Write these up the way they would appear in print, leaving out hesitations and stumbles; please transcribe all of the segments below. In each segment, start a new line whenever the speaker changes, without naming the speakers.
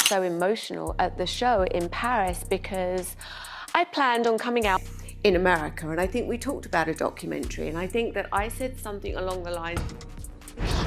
so emotional at the show in Paris because I planned on coming out in America, and I think we talked about a documentary, and I think that I said something along the lines,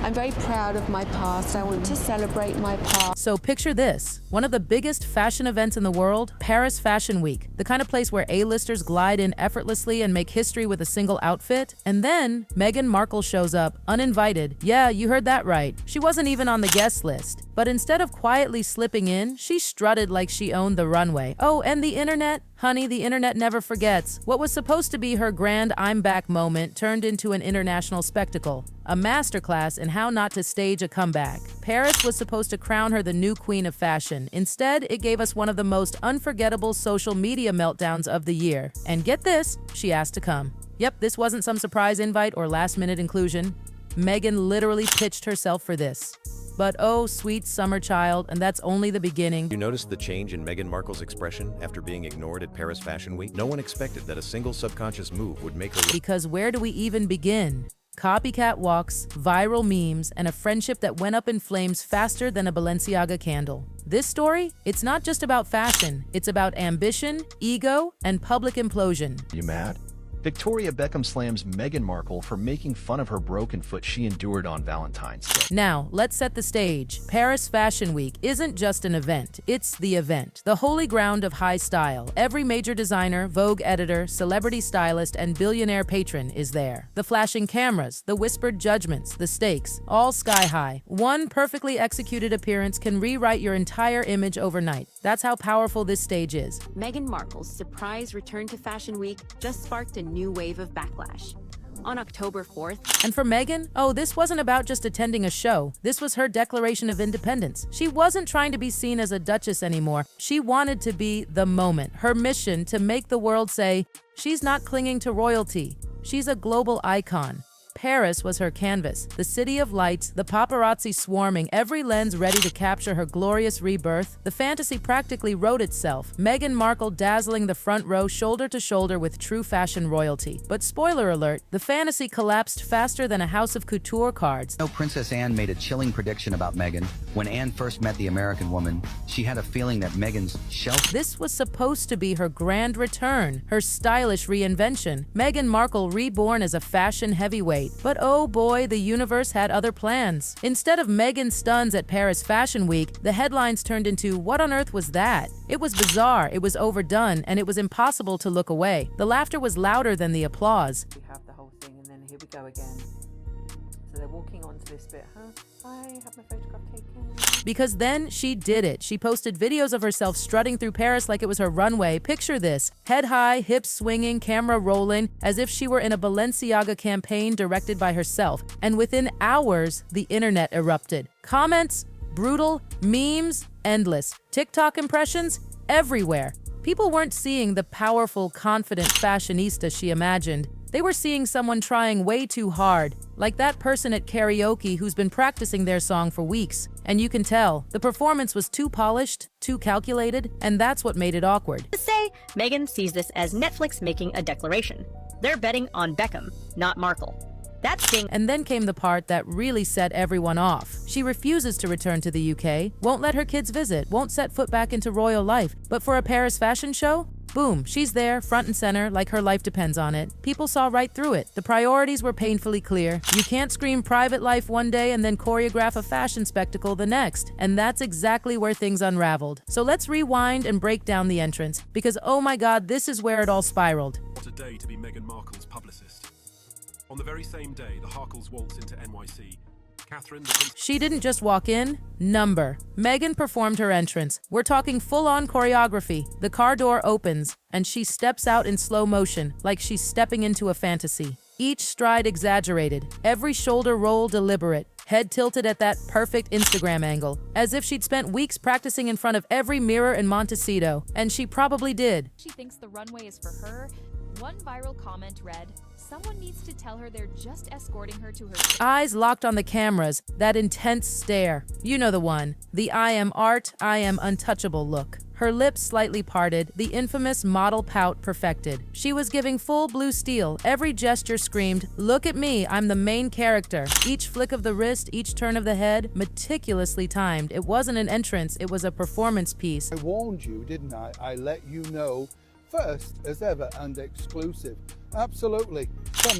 I'm very proud of my past. I want to celebrate my past.
So picture this, one of the biggest fashion events in the world, Paris Fashion Week, the kind of place where A-listers glide in effortlessly and make history with a single outfit. And then Meghan Markle shows up, uninvited. Yeah, you heard that right. She wasn't even on the guest list. But instead of quietly slipping in, she strutted like she owned the runway. Oh, and the internet? Honey, the internet never forgets. What was supposed to be her grand I'm back moment turned into an international spectacle, a masterclass in how not to stage a comeback. Paris was supposed to crown her the new queen of fashion. Instead, it gave us one of the most unforgettable social media meltdowns of the year. And get this, she asked to come. Yep, this wasn't some surprise invite or last-minute inclusion. Meghan literally pitched herself for this. But oh, sweet summer child, and that's only the beginning.
You noticed the change in Meghan Markle's expression after being ignored at Paris Fashion Week? No one expected that a single subconscious move would make her...
Because where do we even begin? Copycat walks, viral memes, and a friendship that went up in flames faster than a Balenciaga candle. This story? It's not just about fashion. It's about ambition, ego, and public implosion.
You mad? Victoria Beckham slams Meghan Markle for making fun of her broken foot she endured on Valentine's Day.
Now, let's set the stage. Paris Fashion Week isn't just an event, it's the event. The holy ground of high style. Every major designer, Vogue editor, celebrity stylist, and billionaire patron is there. The flashing cameras, the whispered judgments, the stakes, all sky high. One perfectly executed appearance can rewrite your entire image overnight. That's how powerful this stage is.
Meghan Markle's surprise return to Fashion Week just sparked a new wave of backlash. On October 4th.
And for Meghan, oh, this wasn't about just attending a show. This was her declaration of independence. She wasn't trying to be seen as a duchess anymore. She wanted to be the moment. Her mission to make the world say, she's not clinging to royalty. She's a global icon. Paris was her canvas, the city of lights, the paparazzi swarming, every lens ready to capture her glorious rebirth. The fantasy practically wrote itself. Meghan Markle dazzling the front row shoulder to shoulder with true fashion royalty. But spoiler alert, the fantasy collapsed faster than a house of couture cards.
Princess Anne made a chilling prediction about Meghan. When Anne first met the American woman, she had a feeling that Meghan's shelf...
This was supposed to be her grand return, her stylish reinvention. Meghan Markle reborn as a fashion heavyweight. But oh boy, the universe had other plans. Instead of Meghan stuns at Paris Fashion Week, the headlines turned into, what on earth was that? It was bizarre, it was overdone, and it was impossible to look away. The laughter was louder than the applause.
We have the whole thing, and then here we go again. So they're walking onto this bit, huh? I have my photograph taken.
Because then she did it. She posted videos of herself strutting through Paris like it was her runway. Picture this, head high, hips swinging, camera rolling, as if she were in a Balenciaga campaign directed by herself. And within hours, the internet erupted. Comments, brutal, memes, endless. TikTok impressions, everywhere. People weren't seeing the powerful, confident fashionista she imagined. They were seeing someone trying way too hard, like that person at karaoke who's been practicing their song for weeks. And you can tell, the performance was too polished, too calculated, and that's what made it awkward.
To say, Meghan sees this as Netflix making a declaration. They're betting on Beckham, not Markle. That's being...
And then came the part that really set everyone off. She refuses to return to the UK, won't let her kids visit, won't set foot back into royal life. But for a Paris fashion show? Boom, she's there, front and center, like her life depends on it. People saw right through it. The priorities were painfully clear. You can't scream private life one day and then choreograph a fashion spectacle the next. And that's exactly where things unraveled. So let's rewind and break down the entrance, because oh my god, this is where it all spiraled.
What a day to be Meghan Markle's publicist. On the very same day, the Harkles waltz into NYC. Catherine,
she didn't just walk in, number. Meghan performed her entrance. We're talking full-on choreography. The car door opens, and she steps out in slow motion, like she's stepping into a fantasy. Each stride exaggerated, every shoulder roll deliberate, head tilted at that perfect Instagram angle, as if she'd spent weeks practicing in front of every mirror in Montecito, and she probably did.
She thinks the runway is for her. One viral comment read, "Someone needs to tell her they're just escorting her to her..."
Eyes locked on the cameras, that intense stare. You know the one. The I am art, I am untouchable look. her lips slightly parted, the infamous model pout perfected. She was giving full blue steel. Every gesture screamed, "Look at me, I'm the main character." Each flick of the wrist, each turn of the head, meticulously timed. It wasn't an entrance, it was a performance piece.
I warned you, didn't I? I let you know first as ever and exclusive. Absolutely.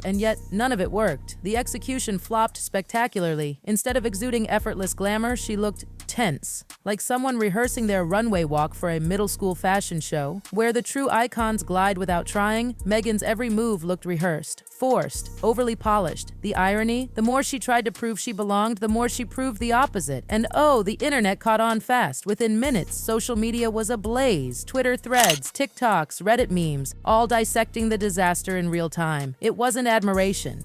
And yet, none of it worked. The execution flopped spectacularly. Instead of exuding effortless glamour, she looked tense, like someone rehearsing their runway walk for a middle school fashion show. Where the true icons glide without trying, Meghan's every move looked rehearsed, forced, overly polished. The irony, the more she tried to prove she belonged, the more she proved the opposite. And oh, the internet caught on fast. Within minutes, social media was ablaze. Twitter threads, TikToks, Reddit memes, all dissecting the disaster in real time. It wasn't admiration.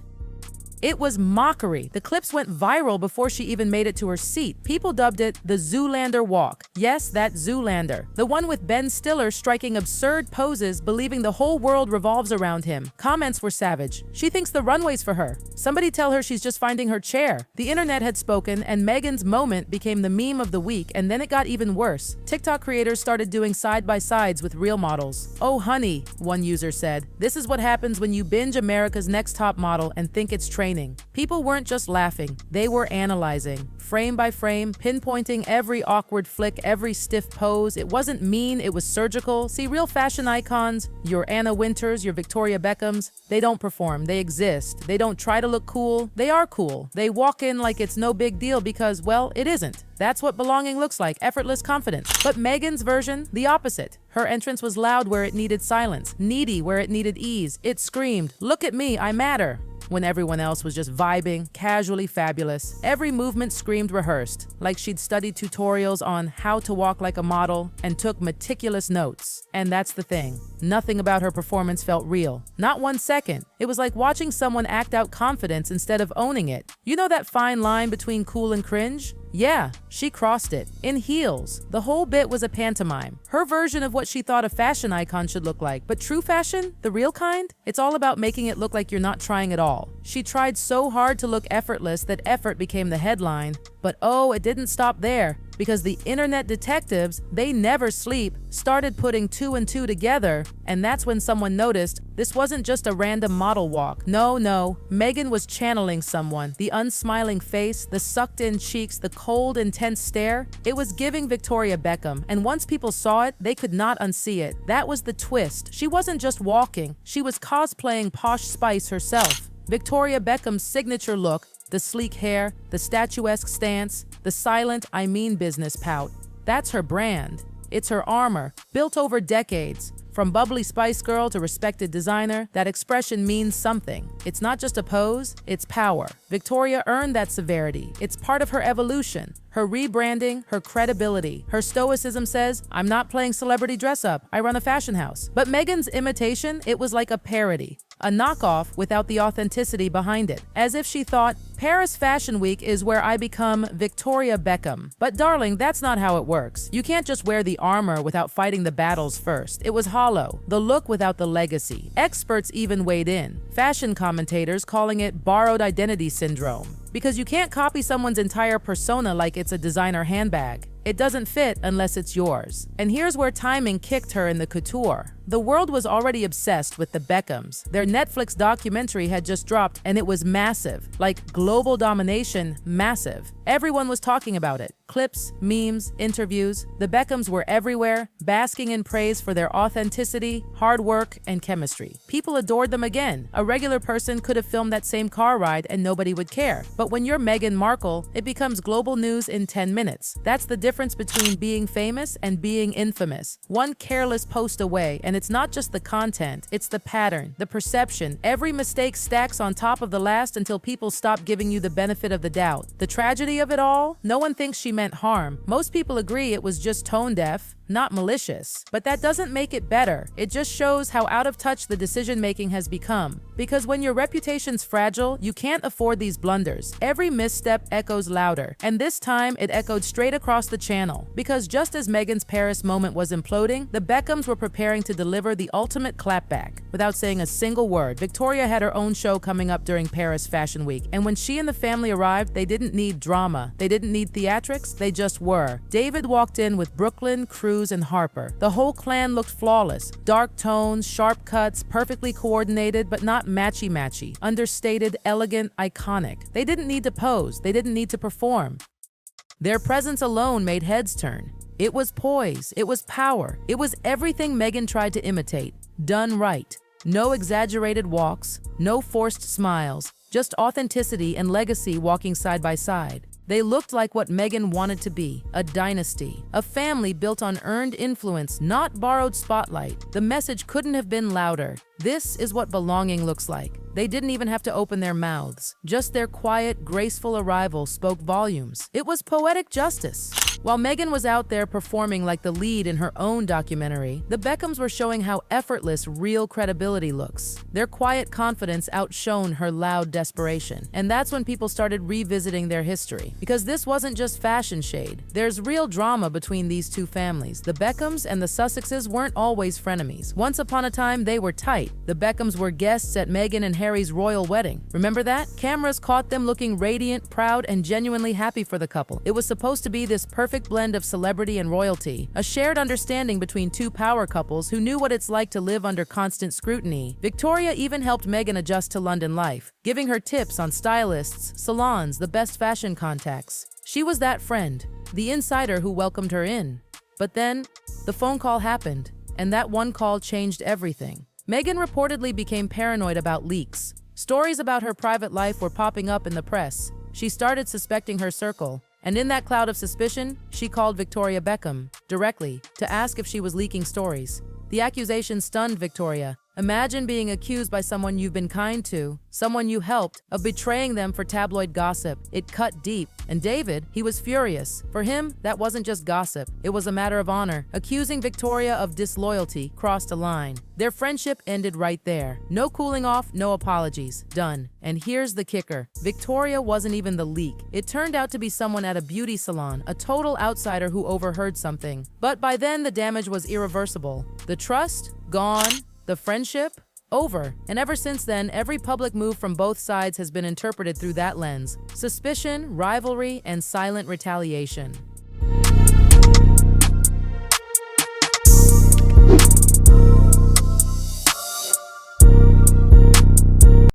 It was mockery. The clips went viral before she even made it to her seat. People dubbed it the Zoolander walk. Yes, that Zoolander. The one with Ben Stiller striking absurd poses, believing the whole world revolves around him. Comments were savage. She thinks the runway's for her. Somebody tell her she's just finding her chair. The internet had spoken, and Meghan's moment became the meme of the week, and then it got even worse. TikTok creators started doing side-by-sides with real models. "Oh honey," one user said, "this is what happens when you binge America's Next Top Model and think it's training." People weren't just laughing, they were analyzing. Frame by frame, pinpointing every awkward flick, every stiff pose. It wasn't mean, it was surgical. See, real fashion icons, your Anna Wintours, your Victoria Beckhams, they don't perform, they exist. They don't try to look cool, they are cool. They walk in like it's no big deal because, well, it isn't. That's what belonging looks like, effortless confidence. But Meghan's version, the opposite. Her entrance was loud where it needed silence, needy where it needed ease. It screamed, "Look at me, I matter," when everyone else was just vibing, casually fabulous. Every movement screamed rehearsed, like she'd studied tutorials on how to walk like a model and took meticulous notes. And that's the thing. Nothing about her performance felt real. Not 1 second. It was like watching someone act out confidence instead of owning it. You know that fine line between cool and cringe? Yeah, she crossed it. In heels. The whole bit was a pantomime. Her version of what she thought a fashion icon should look like. But true fashion? The real kind? It's all about making it look like you're not trying at all. She tried so hard to look effortless that effort became the headline. But oh, it didn't stop there. Because the internet detectives, they never sleep, started putting 2 and 2 together, and that's when someone noticed this wasn't just a random model walk. No, Meghan was channeling someone. The unsmiling face, the sucked-in cheeks, the cold, intense stare, it was giving Victoria Beckham, and once people saw it, they could not unsee it. That was the twist. She wasn't just walking, she was cosplaying Posh Spice herself. Victoria Beckham's signature look, the sleek hair, the statuesque stance, the silent I mean business pout. That's her brand. It's her armor, built over decades. From bubbly Spice Girl to respected designer, that expression means something. It's not just a pose, it's power. Victoria earned that severity. It's part of her evolution, her rebranding, her credibility. Her stoicism says, "I'm not playing celebrity dress-up, I run a fashion house." But Meghan's imitation, it was like a parody. A knockoff without the authenticity behind it. As if she thought, Paris Fashion Week is where I become Victoria Beckham. But darling, that's not how it works. You can't just wear the armor without fighting the battles first. It was hollow, the look without the legacy. Experts even weighed in. Fashion commentators calling it borrowed identity syndrome. Because you can't copy someone's entire persona like it's a designer handbag. It doesn't fit unless it's yours. And here's where timing kicked her in the couture. The world was already obsessed with the Beckhams. Their Netflix documentary had just dropped and it was massive. Like global domination, massive. Everyone was talking about it. Clips, memes, interviews. The Beckhams were everywhere, basking in praise for their authenticity, hard work, and chemistry. People adored them again. A regular person could have filmed that same car ride and nobody would care. But when you're Meghan Markle, it becomes global news in 10 minutes. That's the difference between being famous and being infamous. One careless post away, and it's not just the content, it's the pattern, the perception. Every mistake stacks on top of the last until people stop giving you the benefit of the doubt. The tragedy of it all? No one thinks she meant harm. Most people agree it was just tone deaf, not malicious. But that doesn't make it better. It just shows how out of touch the decision-making has become. Because when your reputation's fragile, you can't afford these blunders. Every misstep echoes louder, and this time it echoed straight across the channel. Because just as Meghan's Paris moment was imploding, the Beckhams were preparing to deliver the ultimate clapback. Without saying a single word, Victoria had her own show coming up during Paris Fashion Week, and when she and the family arrived, they didn't need drama. They didn't need theatrics, they just were. David walked in with Brooklyn Crew Cruz, and Harper. The whole clan looked flawless. Dark tones, sharp cuts, perfectly coordinated, but not matchy-matchy. Understated, elegant, iconic. They didn't need to pose. They didn't need to perform. Their presence alone made heads turn. It was poise. It was power. It was everything Meghan tried to imitate, done right. No exaggerated walks, no forced smiles, just authenticity and legacy walking side by side. They looked like what Meghan wanted to be, a dynasty, a family built on earned influence, not borrowed spotlight. The message couldn't have been louder. This is what belonging looks like. They didn't even have to open their mouths. Just their quiet, graceful arrival spoke volumes. It was poetic justice. While Meghan was out there performing like the lead in her own documentary, the Beckhams were showing how effortless real credibility looks. Their quiet confidence outshone her loud desperation. And that's when people started revisiting their history. Because this wasn't just fashion shade. There's real drama between these two families. The Beckhams and the Sussexes weren't always frenemies. Once upon a time, they were tight. The Beckhams were guests at Meghan and Harry's royal wedding. Remember that? Cameras caught them looking radiant, proud, and genuinely happy for the couple. It was supposed to be this perfect blend of celebrity and royalty, a shared understanding between two power couples who knew what it's like to live under constant scrutiny. Victoria even helped Meghan adjust to London life, giving her tips on stylists, salons, the best fashion contacts. She was that friend, the insider who welcomed her in. But then, the phone call happened, and that one call changed everything. Meghan reportedly became paranoid about leaks. Stories about her private life were popping up in the press. She started suspecting her circle, and in that cloud of suspicion, she called Victoria Beckham directly to ask if she was leaking stories. The accusation stunned Victoria. Imagine being accused by someone you've been kind to, someone you helped, of betraying them for tabloid gossip. It cut deep. And David, he was furious. For him, that wasn't just gossip. It was a matter of honor. Accusing Victoria of disloyalty crossed a line. Their friendship ended right there. No cooling off, no apologies. Done. And here's the kicker. Victoria wasn't even the leak. It turned out to be someone at a beauty salon, a total outsider who overheard something. But by then, the damage was irreversible. The trust? Gone. The friendship? Over. And ever since then, every public move from both sides has been interpreted through that lens. Suspicion, rivalry, and silent retaliation.